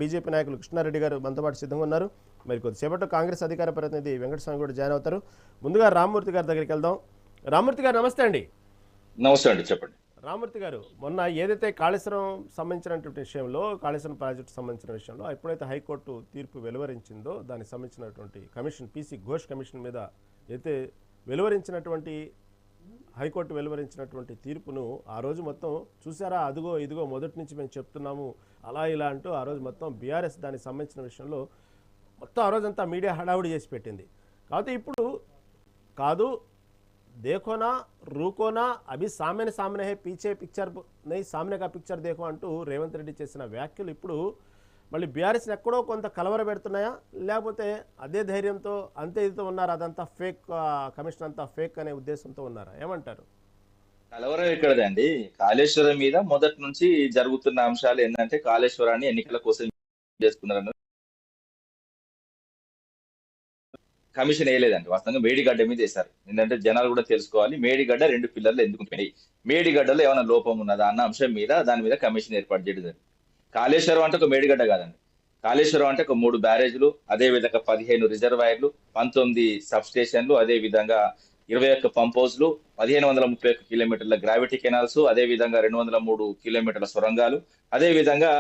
BJP నాయకులు కృష్ణారెడ్డి గారు మనతో పాటు సిద్ధంగా ఉన్నారు. మరి కొద్దిసేపట్లో కాంగ్రెస్ అధికార ప్రతినిధి వెంకటస్వామి కూడా జాయిన్ అవుతారు. ముందుగా రామ్మూర్తి గారి దగ్గరికి వెళ్దాం. రామ్మూర్తి గారు నమస్తే అండి. నమస్తే అండి, చెప్పండి. రామ్మూర్తి గారు, మొన్న ఏదైతే కాళేశ్వరం సంబంధించినటువంటి విషయంలో, కాళేశ్వరం ప్రాజెక్టు సంబంధించిన విషయంలో ఎప్పుడైతే హైకోర్టు తీర్పు వెలువరించిందో దానికి సంబంధించినటువంటి కమిషన్ పీసీ ఘోష్ కమిషన్ మీద అయితే వెలువరించినటువంటి హైకోర్టు వెలువరించినటువంటి తీర్పును ఆ రోజు మొత్తం చూసారా, అదిగో ఇదిగో మొదటి నుంచి మేము చెప్తున్నాము అలా ఇలా అంటూ ఆ రోజు మొత్తం బీఆర్ఎస్ దానికి సంబంధించిన విషయంలో మొత్తం ఆ రోజంతా మీడియా హడావుడి చేసి పెట్టింది. కాబట్టి ఇప్పుడు కాదు देखोना रूकोना अभी सामने सामने है पीछे पिक्चर नहीं सामने का पिक्चर देखो అంటూ రేవంత్ రెడ్డి చేసిన వ్యాఖ్యలు ఇప్పుడు మళ్ళీ బీఆర్ఎస్ని ఎక్కడో కొంత కలవర పెడుతున్నాయా, లేకపోతే అదే ధైర్యంతో అంతే ఇదితో ఉన్నారు, అదంతా ఫేక్ కమిషన్ అంతా ఫేక్ అనే ఉద్దేశంతో ఉన్నారా, ఏమంటారు? కలవరం ఎక్కడదండి. కాళేశ్వరం మీద మొదటి నుంచి జరుగుతున్న అంశాలు ఏంటంటే కాళేశ్వరాన్ని ఎన్నికల కోసం చేసుకున్నారన్న కమిషన్ వేయలేదండి. వాస్తవంగా మేడిగడ్డ మీద వేశారు. ఏంటంటే జనాలు కూడా తెలుసుకోవాలి, మేడిగడ్డ 2 పిల్లర్లు ఎందుకు పోయినాయి, మేడిగడ్డలో ఏమైనా లోపం ఉన్నదా అన్న అంశం మీద దాని మీద కమిషన్ ఏర్పాటు చేయడం. కాళేశ్వరం అంటే ఒక మేడిగడ్డ కాదండి. కాళేశ్వరం అంటే ఒక 3 బ్యారేజ్లు, అదే విధంగా 15 రిజర్వాయర్లు, 19 సబ్ స్టేషన్లు, అదే విధంగా 21 పంప్ హౌస్లు, 1531 కిలోమీటర్ల గ్రావిటీ కెనాల్స్, అదే విధంగా 203 కిలోమీటర్ల సొరంగాలు, అదే విధంగా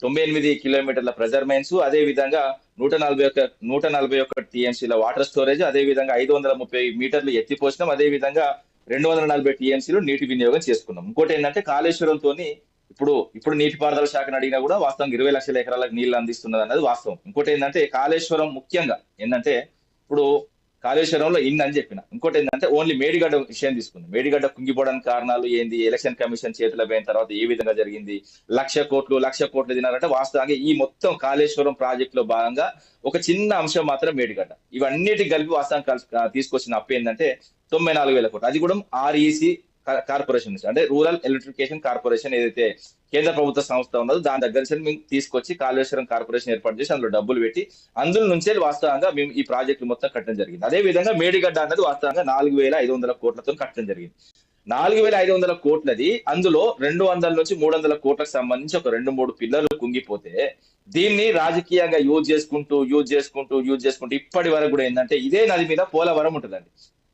98 కిలోమీటర్ల ప్రెజర్ మైన్స్, అదే విధంగా 141 టీఎంసీల వాటర్ స్టోరేజ్, అదే విధంగా 530 మీటర్లు ఎత్తిపోసినాం, అదే విధంగా 240 టీఎంసీలు నీటి వినియోగం చేసుకున్నాం. ఇంకోటి ఏంటంటే కాళేశ్వరంతో ఇప్పుడు నీటిపారుదల శాఖను అడిగినా కూడా వాస్తవం 20 లక్షల ఎకరాలకు నీళ్లు అందిస్తున్నది అన్నది వాస్తవం. ఇంకోటి ఏంటంటే కాళేశ్వరం ముఖ్యంగా ఏంటంటే ఇప్పుడు కాళేశ్వరంలో అని చెప్పిన, ఇంకోటి ఏంటంటే ఓన్లీ మేడిగడ్డ విషయం తీసుకుంది. మేడిగడ్డ కుంగిపోవడానికి కారణాలు ఏంది, ఎలక్షన్ కమిషన్ చేతిలో పోయిన తర్వాత ఏ విధంగా జరిగింది, 1,00,00,000 కోట్లు తినారంటే వాస్తవంగా ఈ మొత్తం కాళేశ్వరం ప్రాజెక్ట్ లో భాగంగా ఒక చిన్న అంశం మాత్రం మేడిగడ్డ. ఇవన్నిటి కలిపి వాస్తవం తీసుకొచ్చిన అప్పు ఏంటంటే 94,000 కోట్లు. అది కూడా ఆర్ఈసి కార్పొరేషన్ అంటే రూరల్ ఎలక్ట్రిఫికేషన్ కార్పొరేషన్ ఏదైతే కేంద్ర ప్రభుత్వ సంస్థ ఉన్నదో దాని దగ్గర నుంచి మేము తీసుకొచ్చి కాళేశ్వరం కార్పొరేషన్ ఏర్పాటు చేసి అందులో డబ్బులు పెట్టి అందులో నుంచే వాస్తవంగా మేము ఈ ప్రాజెక్టు మొత్తం కట్టడం జరిగింది. అదే విధంగా మేడిగడ్డ అన్నది వాస్తవంగా 4,500 కోట్లతో కట్టడం జరిగింది. 4,500 కోట్లది అందులో 200 నుంచి 300 కోట్లకు సంబంధించి ఒక 2-3 పిల్లర్లు కుంగిపోతే దీన్ని రాజకీయంగా యూజ్ చేసుకుంటూ ఇప్పటి వరకు కూడా ఏంటంటే ఇదే నది మీద పోలవరం ఉంటుందండి.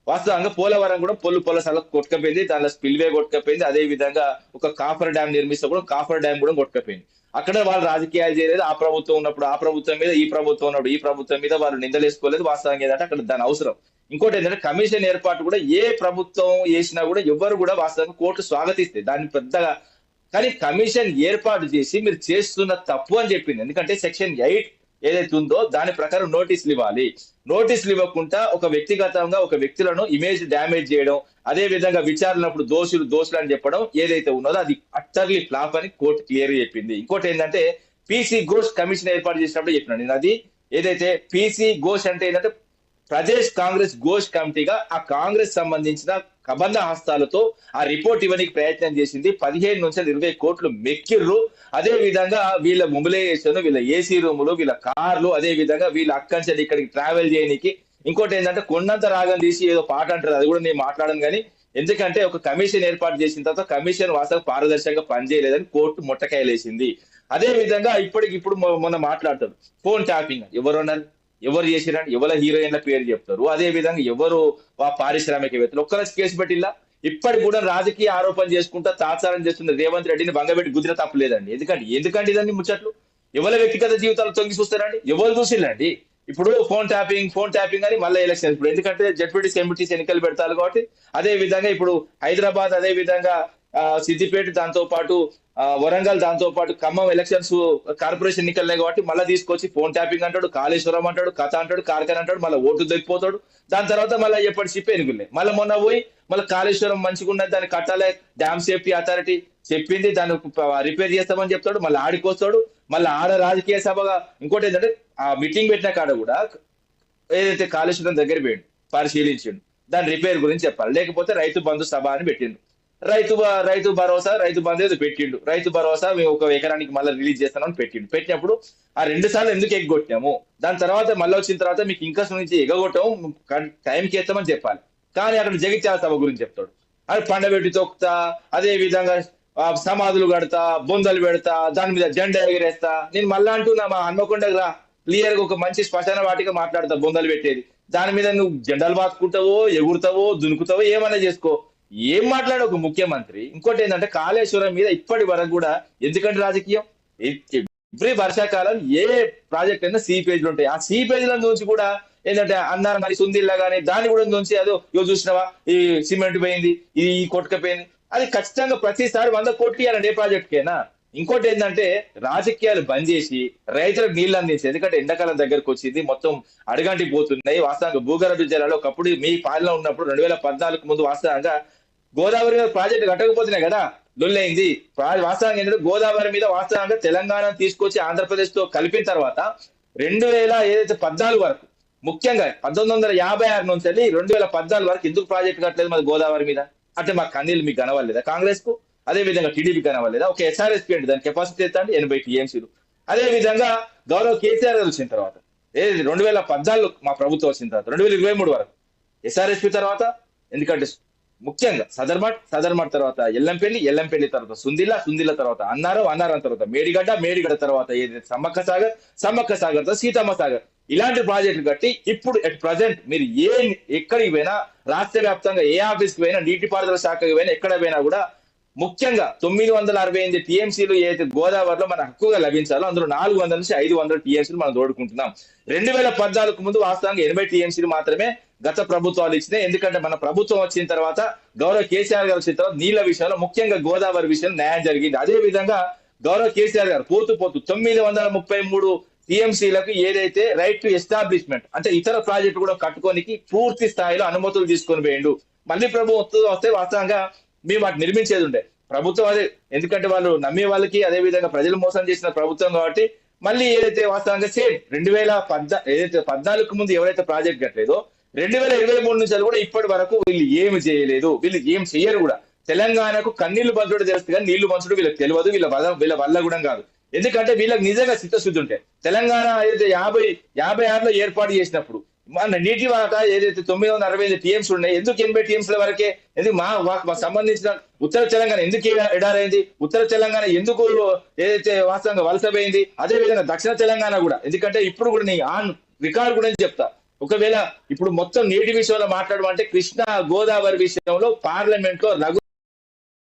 వాస్తవంగా పోలవరం కూడా పొల్ల సల కొట్టుకపోయింది, దానిలో స్పిల్వే కొట్టుకపోయింది, అదే విధంగా ఒక కాఫర్ డ్యామ్ నిర్మిస్తే కూడా కాఫర్ డ్యామ్ కూడా కొట్టుకపోయింది. అక్కడ వాళ్ళు రాజకీయాలు చేయలేదు. ఆ ప్రభుత్వం ఉన్నప్పుడు ఆ ప్రభుత్వం మీద, ఈ ప్రభుత్వం ఉన్నప్పుడు ఈ ప్రభుత్వం మీద వాళ్ళు నిందలేసుకోలేదు. వాస్తవంగా ఏంటంటే అక్కడ దాని అవసరం. ఇంకోటి ఏంటంటే కమిషన్ ఏర్పాటు కూడా ఏ ప్రభుత్వం చేసినా కూడా ఎవరు కూడా వాస్తవంగా కోర్టు స్వాగతిస్తే దాన్ని పెద్దగా, కానీ కమిషన్ ఏర్పాటు చేసి మీరు చేస్తున్న తప్పు అని చెప్పింది. ఎందుకంటే సెక్షన్ 8 ఏదైతే ఉందో దాని ప్రకారం నోటీసులు ఇవ్వాలి. నోటీసులు ఇవ్వకుండా ఒక వ్యక్తిగతంగా ఒక వ్యక్తులను ఇమేజ్ డ్యామేజ్ చేయడం, అదే విధంగా విచారణప్పుడు దోషులు అని చెప్పడం ఏదైతే ఉన్నదో అది అట్టర్లీ ఫ్లాప్ అని కోర్టు క్లియర్ చెప్పింది. ఇంకోటి ఏంటంటే పీసీ ఘోష్ కమిషన్ ఏర్పాటు చేసినప్పుడు చెప్పినాను నేను, అది ఏదైతే పీసీ ఘోష్ అంటే ఏంటంటే ప్రదేశ్ కాంగ్రెస్ ఘోష్ కమిటీగా ఆ కాంగ్రెస్ సంబంధించిన కబంధ హస్తాలతో ఆ రిపోర్ట్ ఇవ్వడానికి ప్రయత్నం చేసింది. 15 నుంచి 20 కోట్లు మెక్కిర్రు. అదే విధంగా వీళ్ళ మొబిలైజేషన్, వీళ్ళ ఏసీ రూములు, వీళ్ళ కార్లు, అదే విధంగా వీళ్ళ అక్కడి ఇక్కడికి ట్రావెల్ చేయడానికి. ఇంకోటి ఏంటంటే కొండంత రాగం తీసి ఏదో పాట అంటారు, అది కూడా నేను మాట్లాడను. కానీ ఎందుకంటే ఒక కమిషన్ ఏర్పాటు చేసిన తర్వాత కమిషన్ వాస్తవం పారదర్శకంగా పనిచేయలేదని కోర్టు ముట్టకాయలేసింది. అదే విధంగా ఇప్పటికిప్పుడు మొన్న మాట్లాడతారు ఫోన్ ట్యాపింగ్, ఎవరు చేసిరండి, ఎవరు హీరోయిన్ల పేరు చెప్తారు, అదే విధంగా ఎవరు పారిశ్రామికవేత్తలు ఒక్కరు కేసు పెట్టిల్లా. ఇప్పటికి కూడా రాజకీయ ఆరోపణ చేసుకుంటా తాత్సారం చేస్తున్న రేవంత్ రెడ్డిని బంగబెట్టి గుద్దిన తప్పలేదండి. ఎందుకంటే ఇదండి ముచ్చట్లు ఎవరి వ్యక్తిగత జీవితాలు తొంగి చూస్తారండి, ఎవరు చూసిల్లండి. ఇప్పుడు ఫోన్ ట్యాపింగ్ అని మళ్ళీ ఎలక్షన్. ఇప్పుడు ఎందుకంటే జడ్పీటీసీ ఎంపీటీసీ ఎన్నికలు పెడతారు కాబట్టి అదే విధంగా ఇప్పుడు హైదరాబాద్, అదే విధంగా సిద్దిపేట, దాంతో పాటు వరంగల్, దాంతో పాటు ఖమ్మం ఎలక్షన్స్ కార్పొరేషన్ ఎన్నికలే కాబట్టి మళ్ళీ తీసుకొచ్చి ఫోన్ ట్యాపింగ్ అంటాడు, కాళేశ్వరం అంటాడు, కథ అంటాడు, కార్ఖాన అంటాడు, మళ్ళీ ఓటు దొరికిపోతాడు. దాని తర్వాత మళ్ళీ ఎప్పటి చెప్పి ఎన్నికలే మళ్ళీ మొన్న పోయి మళ్ళీ కాళేశ్వరం మంచిగా ఉన్నది, దాన్ని కట్టాలి, డ్యామ్ సేఫ్టీ అథారిటీ చెప్పింది, దాన్ని రిపేర్ చేస్తామని చెప్తాడు, మళ్ళీ ఆడికొస్తాడు, మళ్ళీ ఆడ రాజకీయ సభగా. ఇంకోటి ఏంటంటే ఆ మీటింగ్ పెట్టిన కాడ కూడా ఏదైతే కాళేశ్వరం దగ్గర పోయిండు, పరిశీలించిండు, దాని రిపేర్ గురించి చెప్పాలి. లేకపోతే రైతు బంధు సభ అని పెట్టిండు, రైతు భరోసా, రైతు బంధు ఏదో పెట్టిండు, రైతు భరోసా మేము 1 ఎకరానికి మళ్ళీ రిలీజ్ చేస్తామని పెట్టిండు. పెట్టినప్పుడు ఆ 2 సార్లు ఎందుకు ఎగ్గొట్టాము, దాని తర్వాత మళ్ళీ వచ్చిన తర్వాత మీకు ఇంకా నుంచి ఎగగొట్టాము, టైంకి ఎత్తామని చెప్పాలి. కానీ అక్కడ జగిత్యాల సభ గురించి చెప్తాడు, అది పండబెట్టి తొక్కుతా, అదే విధంగా సమాధులు కడతా, బొందలు పెడతా, దాని మీద జెండా ఎగిరేస్తా. నేను మళ్ళా అంటున్నా మా హన్మకొండకు రా, క్లియర్ గా ఒక మంచి శ్మశాన వాటిక మాట్లాడతా, బొందలు పెట్టేది. దాని మీద నువ్వు జెండాలు బాసుకుంటావో, ఎగురుతావో, దునుకుతావో, ఏమైనా చేసుకో. ఏం మాట్లాడు ఒక ముఖ్యమంత్రి. ఇంకోటి ఏంటంటే కాళేశ్వరం మీద ఇప్పటి వరకు కూడా ఎందుకంటే రాజకీయం, ఎవ్రీ వర్షాకాలం ఏ ప్రాజెక్ట్ అయినా సి పేజీలు ఉంటాయి. ఆ సి పేజీల నుంచి కూడా ఏంటంటే అన్నారు మరి సుందిల్లా కానీ దాన్ని కూడా నుంచి అదో ఇవి చూసినావా, ఈ సిమెంట్ పోయింది, ఈ కొట్టుకపోయింది. అది ఖచ్చితంగా ప్రతిసారి 100 కోట్లు ఇవ్వాలండి ఏ ప్రాజెక్ట్ కైనా. ఇంకోటి ఏంటంటే రాజకీయాలు బంద్ చేసి రైతులకు నీళ్లు అందించి, ఎందుకంటే ఎండాకాలం దగ్గరకు వచ్చింది, మొత్తం అడగంటికి పోతున్నాయి. వాస్తవంగా భూగర్భ జలాలు ఒకప్పుడు మీ పాలన ఉన్నప్పుడు 2014 ముందు వాస్తవంగా గోదావరి మీద ప్రాజెక్టు కట్టకపోతున్నాయి కదా, లొల్లైంది. వాస్తవంగా ఏంటంటే గోదావరి మీద వాస్తవంగా తెలంగాణ తీసుకొచ్చి ఆంధ్రప్రదేశ్ తో కలిపిన తర్వాత 2014 వరకు, ముఖ్యంగా 1956 నుంచి వెళ్ళి 2014 వరకు ఎందుకు ప్రాజెక్టు కట్టలేదు మరి గోదావరి మీద అంటే మా కన్నీళ్ళు మీకు కనవలేదా కాంగ్రెస్ కు? అదే విధంగా టీడీపీ కనవలేదా? ఒక ఎస్ఆర్ఎస్పీ అంటే దాని కెపాసిటీ ఎంత అంటే 80 టీఎంసీలు. అదే విధంగా గౌరవ కేసీఆర్ గారు వచ్చిన తర్వాత 2014 మా ప్రభుత్వం వచ్చిన తర్వాత 2023 వరకు ఎస్ఆర్ఎస్పీ తర్వాత, ఎందుకంటే ముఖ్యంగా సదర్మట్ తర్వాత ఎల్లంపల్లి తర్వాత సుందిల్ల తర్వాత అన్నారం తర్వాత మేడిగడ్డ తర్వాత ఏదైతే సమ్మక్క సాగర్ తర్వాత సీతమ్మ సాగర్, ఇలాంటి ప్రాజెక్టులు కట్టి ఇప్పుడు అట్ ప్రజెంట్ మీరు ఎక్కడికి పోయినా, రాష్ట్ర వ్యాప్తంగా ఏ ఆఫీస్కి పోయినా, నీటిపారుదల శాఖకి పోయినా, ఎక్కడ పోయినా కూడా ముఖ్యంగా 968 టీఎంసీలు ఏదైతే గోదావరిలో మన హక్కుగా లభించాలో అందులో 400 నుంచి 500 టీఎంసీలు మనం దోడుకుంటున్నాం. 2014 ముందు వాస్తవంగా 80 టీఎంసీలు మాత్రమే గత ప్రభుత్వాలు ఇచ్చినాయి. ఎందుకంటే మన ప్రభుత్వం వచ్చిన తర్వాత గౌరవ కేసీఆర్ గారు వచ్చిన తర్వాత నీళ్ల విషయంలో ముఖ్యంగా గోదావరి విషయం న్యాయం జరిగింది. అదే విధంగా గౌరవ కేసీఆర్ గారు పోతూ 933 టీఎంసీలకు ఏదైతే రైట్ టు ఎస్టాబ్లిష్మెంట్ అంటే ఇతర ప్రాజెక్టు కూడా కట్టుకోనికి పూర్తి స్థాయిలో అనుమతులు తీసుకొని పోయిండు. మళ్ళీ ప్రభుత్వం వస్తే వాస్తవంగా మేము వాటిని నిర్మించేది ఉండే ప్రభుత్వం అదే, ఎందుకంటే వాళ్ళు నమ్మే వాళ్ళకి అదే విధంగా ప్రజలు మోసం చేసిన ప్రభుత్వం కాబట్టి మళ్ళీ ఏదైతే వాస్తవంగా సేమ్ 2014 ముందు ఎవరైతే ప్రాజెక్ట్ కట్టలేదో 2023 నుంచి కూడా ఇప్పటి వరకు వీళ్ళు ఏమి చేయలేదు, వీళ్ళు ఏం చెయ్యరు కూడా. తెలంగాణకు కన్నీళ్లు పంచుడు తెలుస్తుంది కానీ నీళ్లు పంచుడు వీళ్ళకి తెలియదు, వీళ్ళ వల్ల కూడా కాదు. ఎందుకంటే వీళ్ళకి నిజంగా చిత్తశుద్ధి ఉంటే తెలంగాణ ఏదైతే 56లో ఏర్పాటు చేసినప్పుడు మన నీటి వాటా ఏదైతే 965 టీఎంసీ ఉన్నాయి, ఎందుకు 80 టీఎంసీల వరకే, ఎందుకు మా సంబంధించిన ఉత్తర తెలంగాణ ఎందుకు ఎడారైంది, ఉత్తర తెలంగాణ ఎందుకు ఏదైతే వాస్తవంగా వలసపోయింది, అదే విధంగా దక్షిణ తెలంగాణ కూడా. ఎందుకంటే ఇప్పుడు కూడా నీ ఆన్ రికార్డు కూడా చెప్తా, ఒకవేళ ఇప్పుడు మొత్తం నీటి విషయంలో మాట్లాడమంటే కృష్ణా గోదావరి విషయంలో పార్లమెంట్ లో రఘు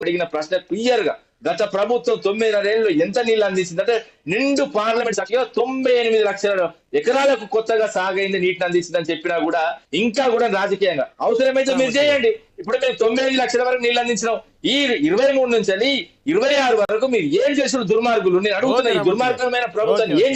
అడిగిన ప్రశ్న క్లియర్ గా గత ప్రభుత్వం 9.5 ఏళ్ళు ఎంత నీళ్లు అందించిందంటే నిండు పార్లమెంట్ సాక్షిగా 98 లక్షల ఎకరాలకు కొత్తగా సాగైంది నీటిని అందించిందని చెప్పినా కూడా ఇంకా కూడా రాజకీయంగా అవసరమైతే మీరు చేయండి. ఇప్పుడు మీరు 95 లక్షల వరకు నీళ్లు అందించడం, ఈ 23 నుంచి 26 వరకు మీరు ఏం చేసిన దుర్మార్గులు. నేను అడుగుతున్నా, ఈ దుర్మార్గమైన ప్రభుత్వం ఏం